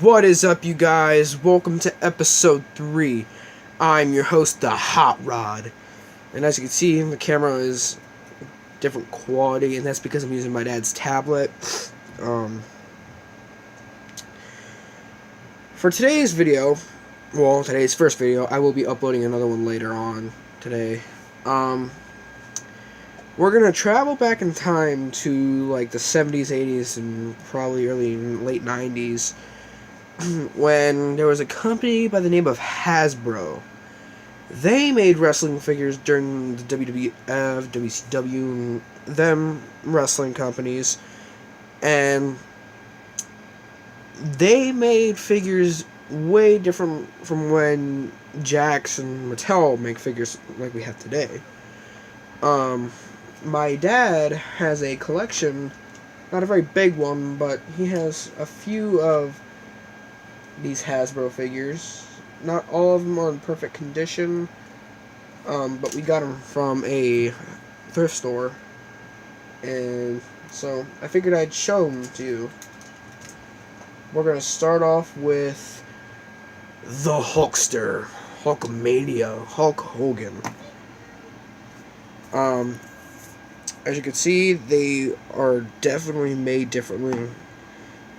What is up, you guys? Welcome to episode 3. I'm your host, the Hot Rod. And as you can see, the camera is different quality, and that's because I'm using my dad's tablet. For today's video, today's first video, I will be uploading another one later on today. We're gonna travel back in time to like the 70s, 80s, and probably early and late 90s. When there was a company by the name of Hasbro. They made wrestling figures during the W.W.W, WCW, and them wrestling companies, and they made figures way different from when Jakks and Mattel make figures like we have today. My dad has a collection, not a very big one, but he has a few of these Hasbro figures. Not all of them are in perfect condition, but we got them from a thrift store, and so I figured I'd show them to you. We're going to start off with the Hulkster, Hulkamania, Hulk Hogan. As you can see, they are definitely made differently,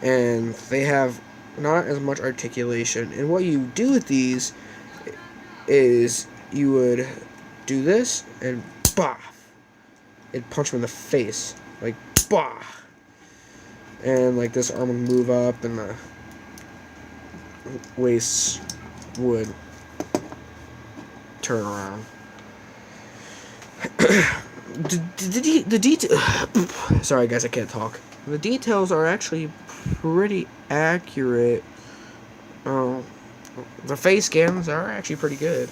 and they have not as much articulation. And what you do with these is you would do this and bah, it'd punch him in the face, like bah, and like this arm would move up and the waist would turn around. The detail. Sorry, guys, I can't talk. The details are actually pretty accurate. The face scans are actually pretty good.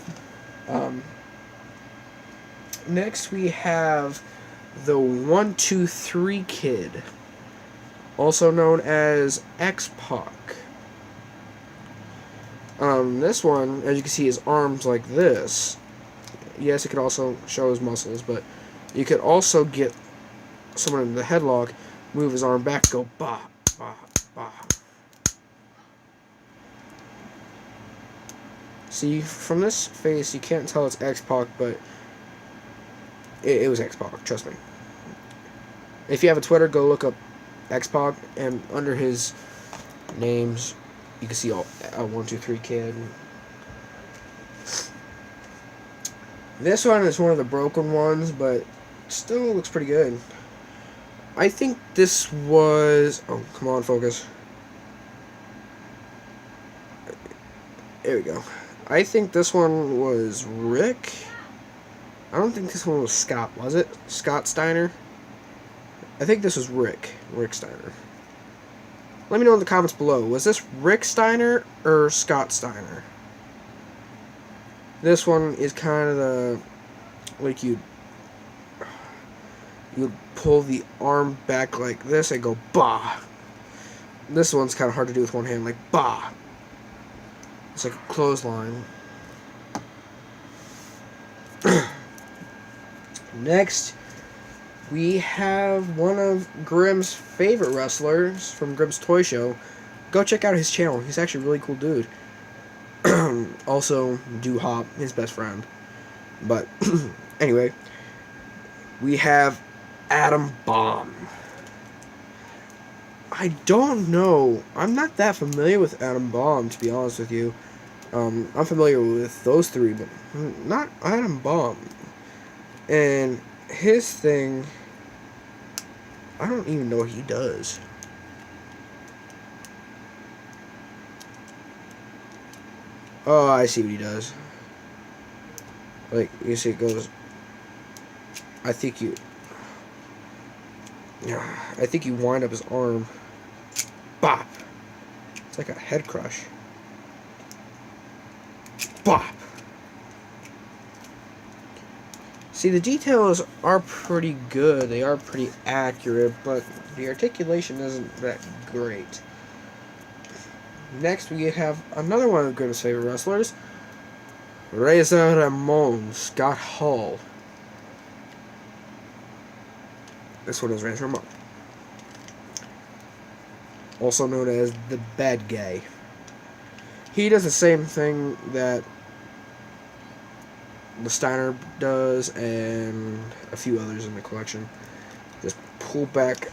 Next, we have the 1-2-3 Kid, also known as X-Pac. This one, as you can see, his arms like this. Yes, it could also show his muscles, but you could also get someone in the headlock, move his arm back, go bah, bah, bah. See, from this face, you can't tell it's X-Pac, but it was X-Pac, trust me. If you have a Twitter, go look up X-Pac, and under his names, you can see all 1-2-3 Kid. This one is one of the broken ones, but still looks pretty good. I think this was... Oh, come on, focus. There we go. I think this one was Rick. I don't think this one was Scott, was it? Scott Steiner? I think this was Rick Steiner. Let me know in the comments below. Was this Rick Steiner or Scott Steiner? This one is kind of the... like you'd pull the arm back like this and go bah. This one's kind of hard to do with one hand, like bah. It's like a clothesline. Next, we have one of Grimm's favorite wrestlers from Grimm's Toy Show. Go check out his channel. He's actually a really cool dude. Also, Hop, his best friend. But, anyway, we have Atom Bomb. I don't know. I'm not that familiar with Atom Bomb, to be honest with you. I'm familiar with those three, but not Atom Bomb. And his thing, I don't even know what he does. Oh, I see what he does. Like, you see it goes... I think you wind up his arm. Bop! It's like a head crush. Bop! See, the details are pretty good. They are pretty accurate, but the articulation isn't that great. Next, we have another one of Grimm's favorite wrestlers, Razor Ramon, Scott Hall. This one is Razor Ramon. also known as the bad guy. He does the same thing that the Steiner does and a few others in the collection. Just pull back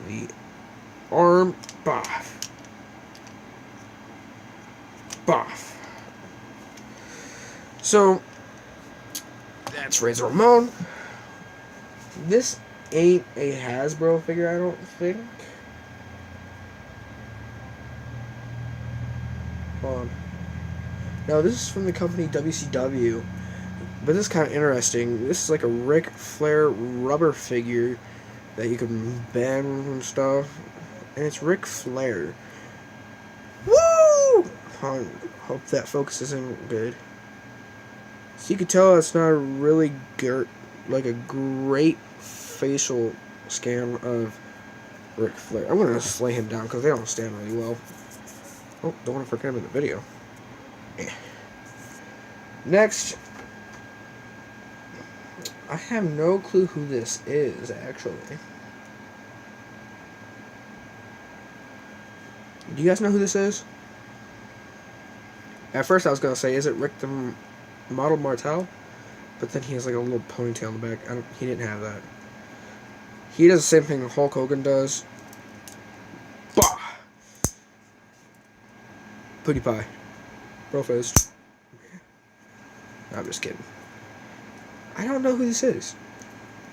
the arm, boff, boff. So that's Razor Ramon. This ain't a Hasbro figure, I don't think. Hold on. No, this is from the company W.C.W. But this is kind of interesting. This is like a Ric Flair rubber figure that you can bend and stuff. And it's Ric Flair. Woo! Hope that focus isn't good. So you can tell it's not a really like a great facial scan of Ric Flair. I'm going to slay him down because they don't stand really well. Oh, don't want to forget him in the video. Next, I have no clue who this is, actually. Do you guys know who this is? At first I was going to say, is it Rick the Model Martel? But then he has like a little ponytail in the back. He didn't have that. He does the same thing Hulk Hogan does. Bah! Putty pie. Bro fist. I'm just kidding. I don't know who this is.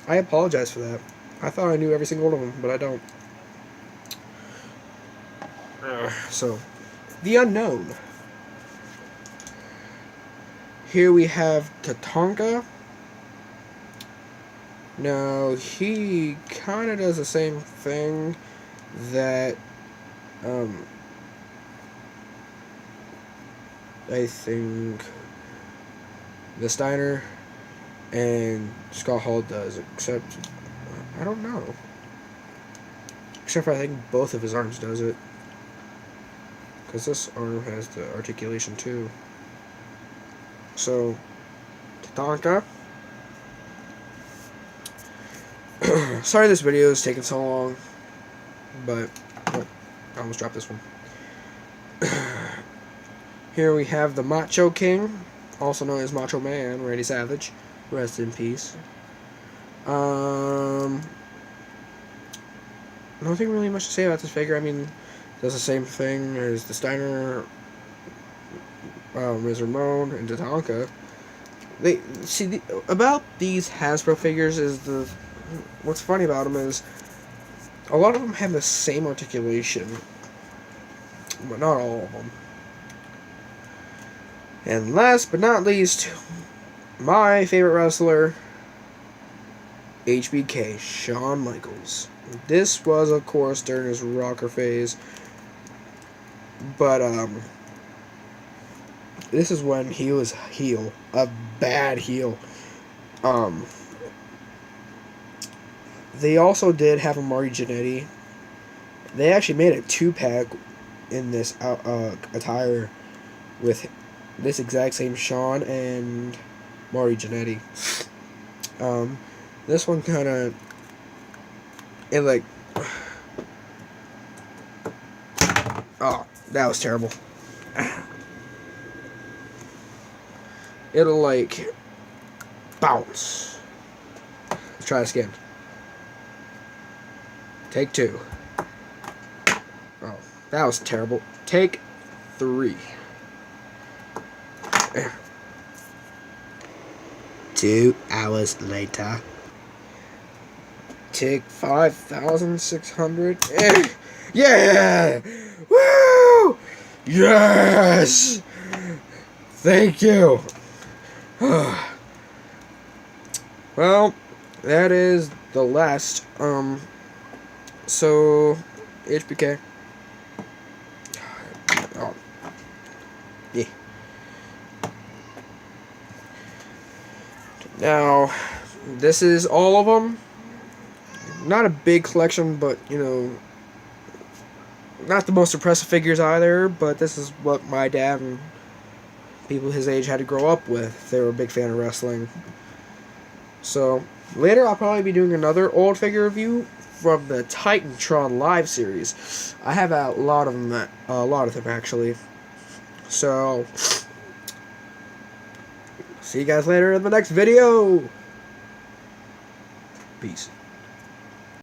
I apologize for that. I thought I knew every single one of them, but I don't. So, the unknown. Here we have Tatanka. Now, he kind of does the same thing that, I think the Steiner and Scott Hall does, except, I don't know. Except for I think both of his arms does it. Because this arm has the articulation too. So, Tatanka. Sorry this video is taking so long, but oh, I almost dropped this one. Here we have the Macho King, also known as Macho Man, Randy Savage. Rest in peace. Nothing really much to say about this figure. I mean, does the same thing as the Steiner, Razor Ramon, and Tatanka. They see about these Hasbro figures is what's funny about them is a lot of them have the same articulation, but not all of them. And last but not least, my favorite wrestler, HBK, Shawn Michaels. This was, of course, during his rocker phase, but this is when he was heel, a bad heel. They also did have a Marty Jannetty. They actually made a 2-pack in this attire with this exact same Shawn and Marty Jannetty. This one kind of, it like, oh, that was terrible. It'll like bounce. Let's try this again. Take 2. Oh, that was terrible. Take 3. 2 hours later. Take 5,600. Yeah! Woo! Yes! Thank you. Well, that is the last. So, HBK. Oh. Yeah. Now, this is all of them. Not a big collection, but, you know, not the most impressive figures either, but this is what my dad and people his age had to grow up with. They were a big fan of wrestling. So, later I'll probably be doing another old figure review from the Titantron Live series. I have a lot of them actually. So, see you guys later in the next video. Peace.